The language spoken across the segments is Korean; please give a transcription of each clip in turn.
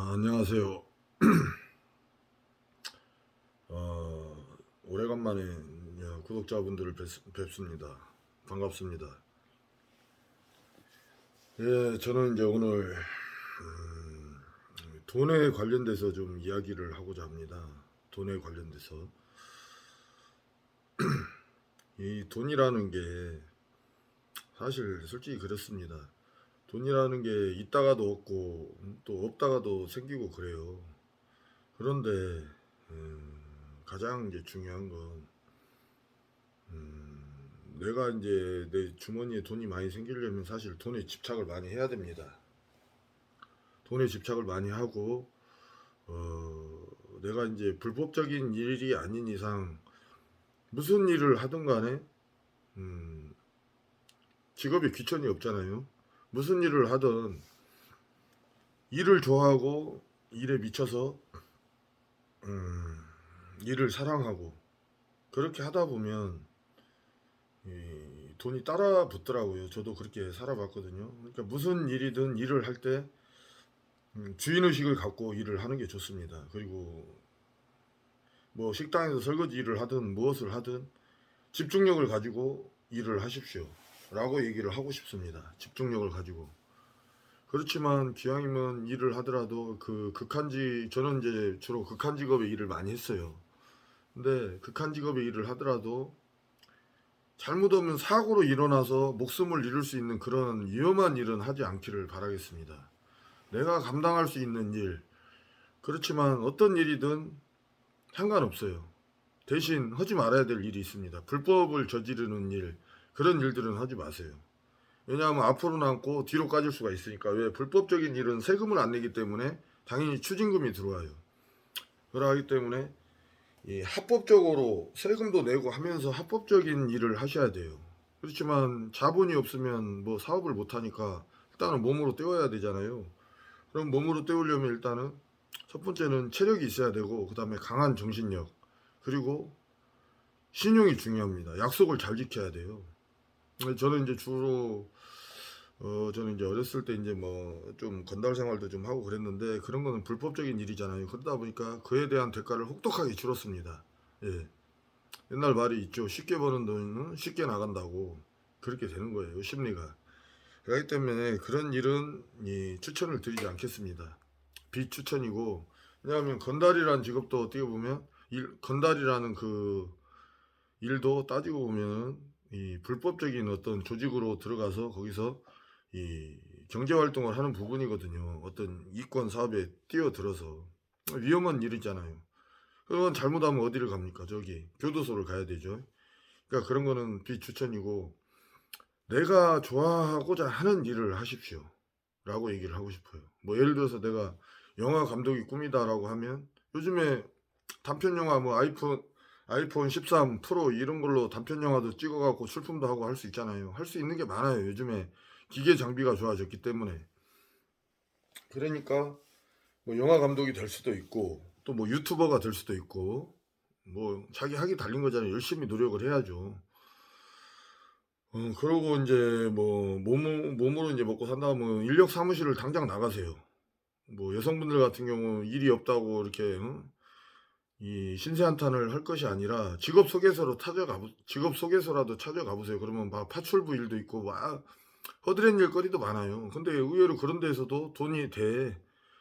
안녕하세요. 오래간만에 구독자분들을 뵙습니다. 반갑습니다. 예, 저는 이제 오늘 돈에 관련돼서 좀 이야기를 하고자 합니다. 돈에 관련돼서 이 돈이라는 게 사실 솔직히 그렇습니다. 돈이라는 게 있다가도 없고 또 없다가도 생기고 그래요. 그런데 가장 이제 중요한 건 내가 이제 내 주머니에 돈이 많이 생기려면 사실 돈에 집착을 많이 해야 됩니다. 돈에 집착을 많이 하고, 내가 이제 불법적인 일이 아닌 이상 무슨 일을 하든 간에, 음, 직업에 귀천이 없잖아요. 무슨 일을 하든 일을 좋아하고 일에 미쳐서, 일을 사랑하고 그렇게 하다 보면 이 돈이 따라 붙더라고요. 저도 그렇게 살아봤거든요. 그러니까 무슨 일이든 일을 할때 주인의식을 갖고 일을 하는 게 좋습니다. 그리고 뭐 식당에서 설거지 일을 하든 무엇을 하든 집중력을 가지고 일을 하십시오. 라고 얘기를 하고 싶습니다. 집중력을 가지고. 그렇지만 기왕이면 일을 하더라도 저는 이제 주로 극한 직업의 일을 많이 했어요. 근데 극한 직업의 일을 하더라도 잘못하면 사고로 일어나서 목숨을 잃을 수 있는 그런 위험한 일은 하지 않기를 바라겠습니다. 내가 감당할 수 있는 일, 그렇지만 어떤 일이든 상관없어요. 대신 하지 말아야 될 일이 있습니다. 불법을 저지르는 일, 그런 일들은 하지 마세요. 왜냐하면 앞으로 남고 뒤로 까질 수가 있으니까. 왜? 불법적인 일은 세금을 안 내기 때문에 당연히 추징금이 들어와요. 그러기 때문에 이 합법적으로 세금도 내고 하면서 합법적인 일을 하셔야 돼요. 그렇지만 자본이 없으면 뭐 사업을 못 하니까 일단은 몸으로 때워야 되잖아요. 그럼 몸으로 때우려면 일단은 첫 번째는 체력이 있어야 되고, 그 다음에 강한 정신력, 그리고 신용이 중요합니다. 약속을 잘 지켜야 돼요. 저는 이제 주로 저는 이제 어렸을 때 이제 뭐 좀 건달 생활도 좀 하고 그랬는데, 그런 거는 불법적인 일이잖아요. 그러다 보니까 그에 대한 대가를 혹독하게 치렀습니다. 예. 옛날 말이 있죠. 쉽게 버는 돈은 쉽게 나간다고. 그렇게 되는 거예요. 심리가. 그렇기 때문에 그런 일은 추천을 드리지 않겠습니다. 비추천이고. 왜냐하면 건달이라는 직업도 어떻게 보면 건달이라는 그 일도 따지고 보면 이 불법적인 어떤 조직으로 들어가서 거기서 이 경제 활동을 하는 부분이거든요. 어떤 이권 사업에 뛰어들어서 위험한 일이잖아요. 그건 잘못하면 어디를 갑니까? 저기 교도소를 가야 되죠. 그러니까 그런 거는 비추천이고, 내가 좋아하고자 하는 일을 하십시오. 라고 얘기를 하고 싶어요. 뭐 예를 들어서 내가 영화 감독이 꿈이다라고 하면, 요즘에 단편 영화 뭐 아이폰 13 프로 이런 걸로 단편 영화도 찍어갖고 출품도 하고 할 수 있잖아요. 할 수 있는 게 많아요. 요즘에 기계 장비가 좋아졌기 때문에. 그러니까 뭐 영화 감독이 될 수도 있고, 또 뭐 유튜버가 될 수도 있고, 뭐 자기 학이 달린 거잖아요. 열심히 노력을 해야죠. 그러고 이제 뭐 몸으로 이제 먹고 산다면 인력 사무실을 당장 나가세요. 뭐 여성분들 같은 경우 일이 없다고 이렇게 이 신세한탄을 할 것이 아니라 직업 소개서라도 찾아가 보세요. 그러면 막 파출부 일도 있고 막 허드렛 일거리도 많아요. 근데 의외로 그런 데에서도 돈이 돼.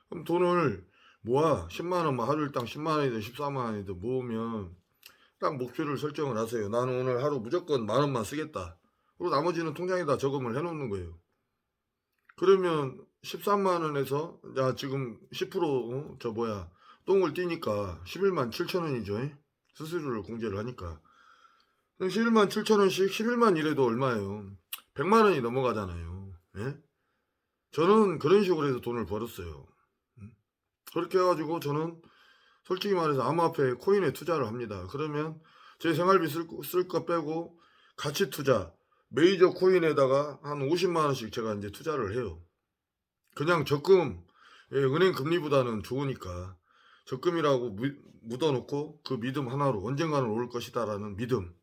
그럼 돈을 모아. 10만 원, 뭐 하루 일당 10만 원이든 14만 원이든 모으면 딱 목표를 설정을 하세요. 나는 오늘 하루 무조건 만 원만 쓰겠다. 그리고 나머지는 통장에다 저금을 해 놓는 거예요. 그러면 13만 원에서 야 지금 10% 똥을 띠니까 11만 7천 원이죠. 수수료를 공제를 하니까. 그럼 11만 7천 원씩 11만 이래도 얼마예요? 100만 원이 넘어가잖아요. 예? 저는 그런 식으로 해서 돈을 벌었어요. 그렇게 해가지고 저는 솔직히 말해서 암호화폐 코인에 투자를 합니다. 그러면 제 생활비 쓸 거 빼고 가치 투자, 메이저 코인에다가 한 50만 원씩 제가 이제 투자를 해요. 그냥 적금, 예, 은행 금리보다는 좋으니까 적금이라고 묻어놓고 그 믿음 하나로 언젠가는 오를 것이다라는 믿음,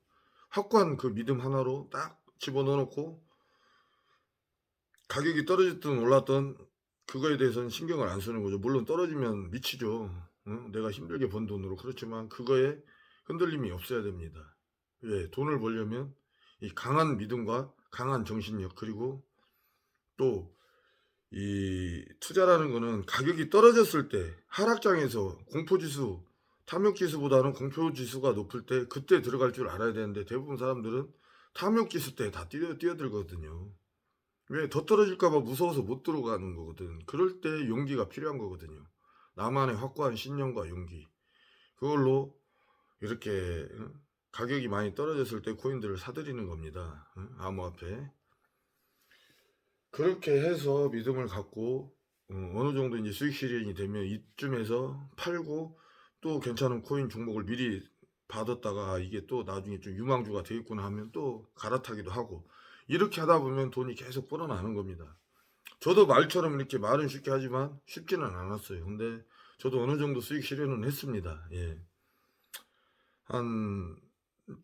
확고한 그 믿음 하나로 딱 집어넣어놓고 가격이 떨어졌든 올랐든 그거에 대해서는 신경을 안 쓰는 거죠. 물론 떨어지면 미치죠. 내가 힘들게 번 돈으로. 그렇지만 그거에 흔들림이 없어야 됩니다. 왜? 돈을 벌려면 이 강한 믿음과 강한 정신력, 그리고 또 이 투자라는 거는 가격이 떨어졌을 때, 하락장에서 공포지수, 탐욕지수보다는 공포지수가 높을 때 그때 들어갈 줄 알아야 되는데, 대부분 사람들은 탐욕지수 때 다 뛰어들거든요. 왜? 더 떨어질까 봐 무서워서 못 들어가는 거거든. 그럴 때 용기가 필요한 거거든요. 나만의 확고한 신념과 용기. 그걸로 이렇게 가격이 많이 떨어졌을 때 코인들을 사들이는 겁니다. 암호화폐. 그렇게 해서 믿음을 갖고 어느 정도 이제 수익 실현이 되면 이쯤에서 팔고, 또 괜찮은 코인 종목을 미리 받았다가 이게 또 나중에 좀 유망주가 되겠구나 하면 또 갈아타기도 하고, 이렇게 하다 보면 돈이 계속 불어나는 겁니다. 저도 말처럼 이렇게 말은 쉽게 하지만 쉽지는 않았어요. 근데 저도 어느 정도 수익 실현은 했습니다. 예.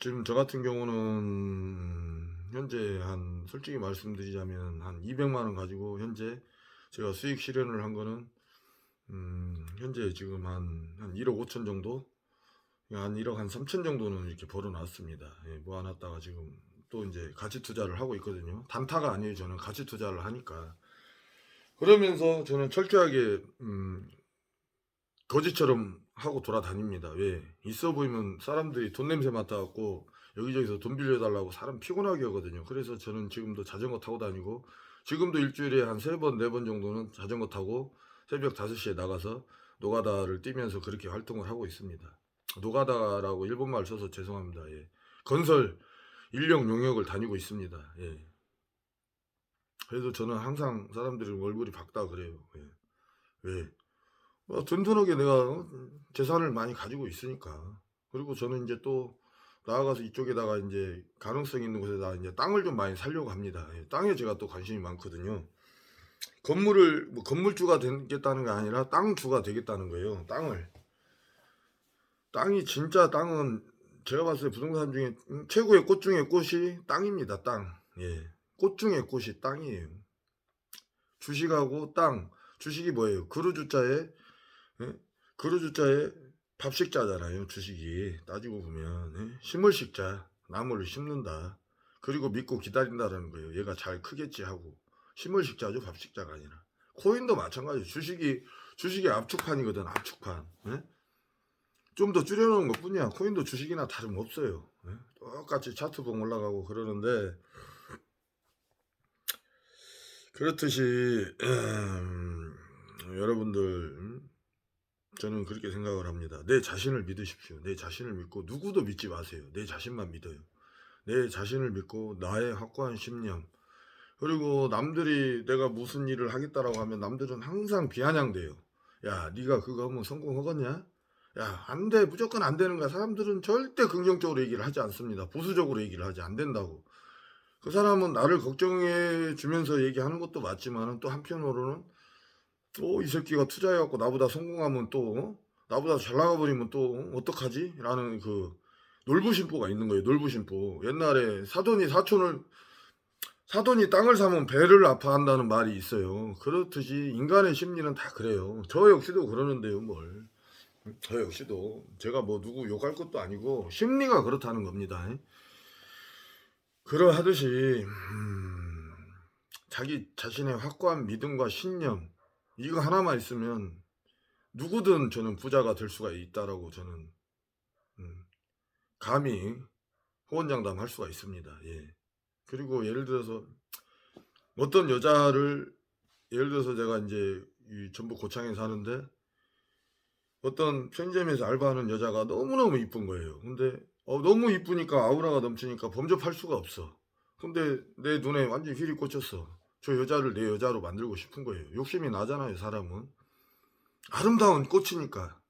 지금 저 같은 경우는 현재 솔직히 말씀드리자면 한 200만 원 가지고 현재 제가 수익 실현을 한 거는 현재 지금 한 1억 5천 정도, 한 1억 한 3천 정도는 이렇게 벌어놨습니다. 예, 모아놨다가 지금 또 이제 가치 투자를 하고 있거든요. 단타가 아니에요. 저는 가치 투자를 하니까. 그러면서 저는 철저하게 거지처럼 하고 돌아다닙니다. 왜? 있어 보이면 사람들이 돈 냄새 맡아갖고 여기저기서 돈 빌려달라고 사람 피곤하게 하거든요. 그래서 저는 지금도 자전거 타고 다니고, 지금도 일주일에 한 3번, 4번 정도는 자전거 타고 새벽 5시에 나가서 노가다를 뛰면서 그렇게 활동을 하고 있습니다. 노가다라고 일본말 써서 죄송합니다. 예. 건설 인력 용역을 다니고 있습니다. 예. 그래도 저는 항상 사람들이 얼굴이 밝다 그래요. 예. 왜? 든든하게 내가 재산을 많이 가지고 있으니까. 그리고 저는 이제 또 나아가서 이쪽에다가 이제 가능성 있는 곳에다 이제 땅을 좀 많이 살려고 합니다. 예, 땅에 제가 또 관심이 많거든요. 뭐 건물주가 되겠다는 게 아니라 땅주가 되겠다는 거예요. 땅이 진짜 땅은 제가 봤을 때 부동산 중에 최고의 꽃 중에 꽃이 땅입니다. 땅. 예. 꽃 중에 꽃이 땅이에요. 주식하고 땅. 주식이 뭐예요? 그루주자에, 예? 그루주자에 밥식자잖아요. 주식이 따지고 보면, 예? 식물식자, 나무를 심는다. 그리고 믿고 기다린다라는 거예요. 얘가 잘 크겠지 하고. 식물식자죠, 밥식자가 아니라. 코인도 마찬가지예요. 주식이 압축판이거든. 압축판. 예? 좀 더 줄여놓은 것 뿐이야. 코인도 주식이나 다름없어요. 예? 똑같이 차트봉 올라가고 그러는데, 그렇듯이 여러분들, 저는 그렇게 생각을 합니다. 내 자신을 믿으십시오. 내 자신을 믿고 누구도 믿지 마세요. 내 자신만 믿어요. 내 자신을 믿고 나의 확고한 신념, 그리고 남들이 내가 무슨 일을 하겠다라고 하면 남들은 항상 비아냥대요. 야, 네가 그거 하면 성공하겠냐? 야, 안 돼. 무조건 안 되는 거야. 사람들은 절대 긍정적으로 얘기를 하지 않습니다. 보수적으로 얘기를 하지, 안 된다고. 그 사람은 나를 걱정해 주면서 얘기하는 것도 맞지만, 또 한편으로는 이 새끼가 투자해갖고 나보다 성공하면 또 나보다 잘 나가버리면 또 어떡하지? 라는 그 놀부심보가 있는 거예요. 놀부심보. 옛날에 사돈이 땅을 사면 배를 아파한다는 말이 있어요. 그렇듯이 인간의 심리는 다 그래요. 저 역시도 그러는데요, 뭘. 저 역시도 제가 뭐 누구 욕할 것도 아니고 심리가 그렇다는 겁니다. 그러하듯이 자기 자신의 확고한 믿음과 신념, 이거 하나만 있으면 누구든 저는 부자가 될 수가 있다라고 저는 감히 호언장담할 수가 있습니다. 예. 그리고 예를 들어서 어떤 여자를, 예를 들어서 제가 이제 이 전북 고창에 사는데 어떤 편의점에서 알바하는 여자가 너무너무 이쁜 거예요. 근데 너무 이쁘니까 아우라가 넘치니까 범접할 수가 없어. 근데 내 눈에 완전 휘리 꽂혔어. 저 여자를 내 여자로 만들고 싶은 거예요. 욕심이 나잖아요, 사람은. 아름다운 꽃이니까.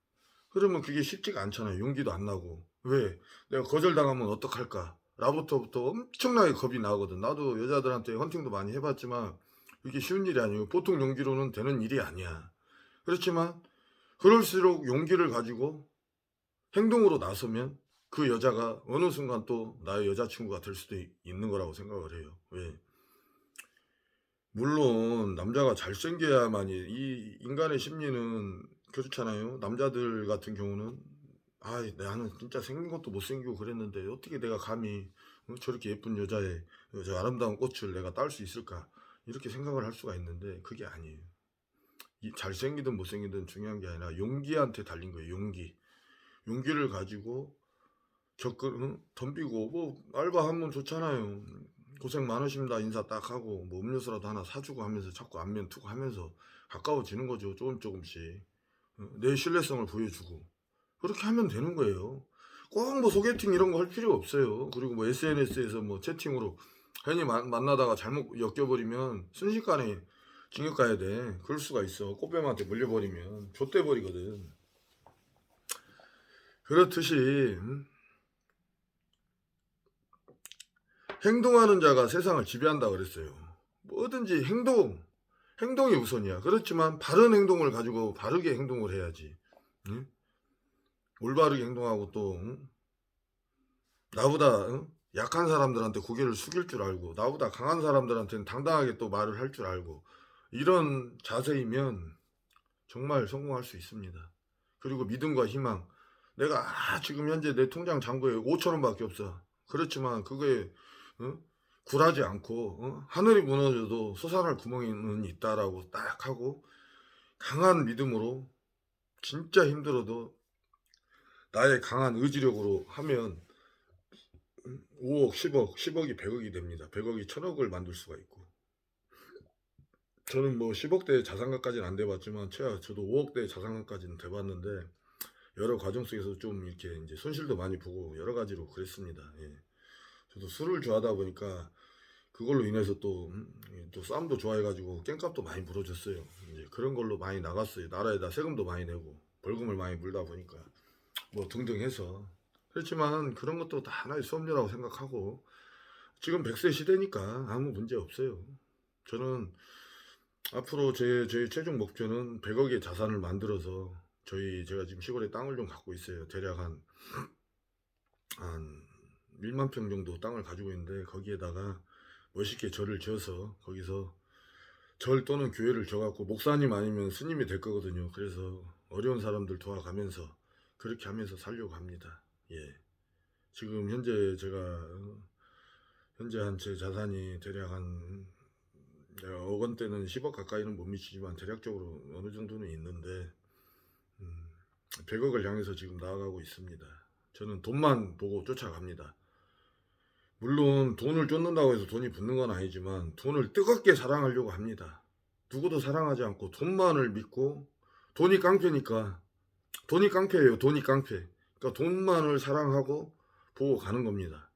그러면 그게 쉽지가 않잖아요. 용기도 안 나고. 왜? 내가 거절당하면 어떡할까? 나부터부터 엄청나게 겁이 나거든. 나도 여자들한테 헌팅도 많이 해봤지만 이게 쉬운 일이 아니고 보통 용기로는 되는 일이 아니야. 그렇지만 그럴수록 용기를 가지고 행동으로 나서면 그 여자가 어느 순간 또 나의 여자친구가 될 수도 있는 거라고 생각을 해요. 왜? 물론 남자가 잘생겨야만이 이 인간의 심리는 그렇잖아요. 남자들 같은 경우는 '아이 나는 진짜 생긴 것도 못생기고 그랬는데 어떻게 내가 감히 저렇게 예쁜 여자의 저 아름다운 꽃을 내가 딸 수 있을까?' 이렇게 생각을 할 수가 있는데 그게 아니에요. 이 잘생기든 못생기든 중요한 게 아니라 용기한테 달린 거예요, 용기. 용기를 가지고 덤비고 뭐 알바하면 좋잖아요. "고생 많으십니다." 인사 딱 하고 뭐 음료수라도 하나 사 주고 하면서 자꾸 안면 투고 하면서 가까워지는 거죠, 조금씩. 내 신뢰성을 보여주고. 그렇게 하면 되는 거예요. 꼭 뭐 소개팅 이런 거 할 필요 없어요. 그리고 뭐 SNS에서 뭐 채팅으로 괜히 만나다가 잘못 엮여 버리면 순식간에 징역 가야 돼. 그럴 수가 있어. 꽃뱀한테 물려 버리면 좆돼 버리거든. 그렇듯이 행동하는 자가 세상을 지배한다 그랬어요. 뭐든지 행동이 우선이야. 그렇지만 바른 행동을 가지고 바르게 행동을 해야지. 응? 올바르게 행동하고 또 나보다 약한 사람들한테 고개를 숙일 줄 알고 나보다 강한 사람들한테는 당당하게 또 말을 할 줄 알고 이런 자세이면 정말 성공할 수 있습니다. 그리고 믿음과 희망. 내가 지금 현재 내 통장 잔고에 5천 원밖에 없어. 그렇지만 그거에 굴하지 않고 하늘이 무너져도 솟아날 구멍은 있다라고 딱 하고 강한 믿음으로 진짜 힘들어도 나의 강한 의지력으로 하면 5억, 10억, 10억이 100억이 됩니다. 100억이 1000억을 만들 수가 있고. 저는 뭐 10억대 자산가까지는 안 돼봤지만 최하 저도 5억대 자산가까지는 돼봤는데 여러 과정 속에서 좀 이렇게 이제 손실도 많이 보고 여러 가지로 그랬습니다. 예. 저도 술을 좋아하다 보니까 그걸로 인해서 또 싸움도 좋아해가지고 깽값도 많이 물어줬어요. 이제 그런 걸로 많이 나갔어요. 나라에다 세금도 많이 내고 벌금을 많이 물다 보니까 뭐 등등 해서 그렇지만 그런 것도 다 하나의 수업료라고 생각하고 지금 100세 시대니까 아무 문제 없어요. 저는 앞으로 제 최종 목표는 100억의 자산을 만들어서 제가 지금 시골에 땅을 좀 갖고 있어요. 대략 한 1만 평 정도 땅을 가지고 있는데 거기에다가 멋있게 절을 지어서 거기서 절 또는 교회를 져갖고 목사님 아니면 스님이 될 거거든요. 그래서 어려운 사람들 도와가면서 그렇게 하면서 살려고 합니다. 예. 지금 현재 제가 현재 한 제 자산이 대략 한 억 원대는 10억 가까이는 못 미치지만 대략적으로 어느 정도는 있는데 100억을 향해서 지금 나아가고 있습니다. 저는 돈만 보고 쫓아갑니다. 물론 돈을 쫓는다고 해서 돈이 붙는 건 아니지만 돈을 뜨겁게 사랑하려고 합니다. 누구도 사랑하지 않고 돈만을 믿고 돈이 깡패니까 돈이 깡패예요. 돈이 깡패. 그러니까 돈만을 사랑하고 보고 가는 겁니다.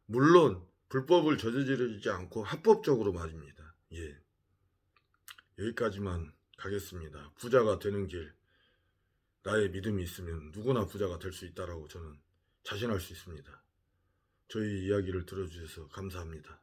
물론 불법을 저지르지 않고 합법적으로 말입니다. 예. 여기까지만 가겠습니다. 부자가 되는 길. 나의 믿음이 있으면 누구나 부자가 될 수 있다라고 저는 자신할 수 있습니다. 저희 이야기를 들어주셔서 감사합니다.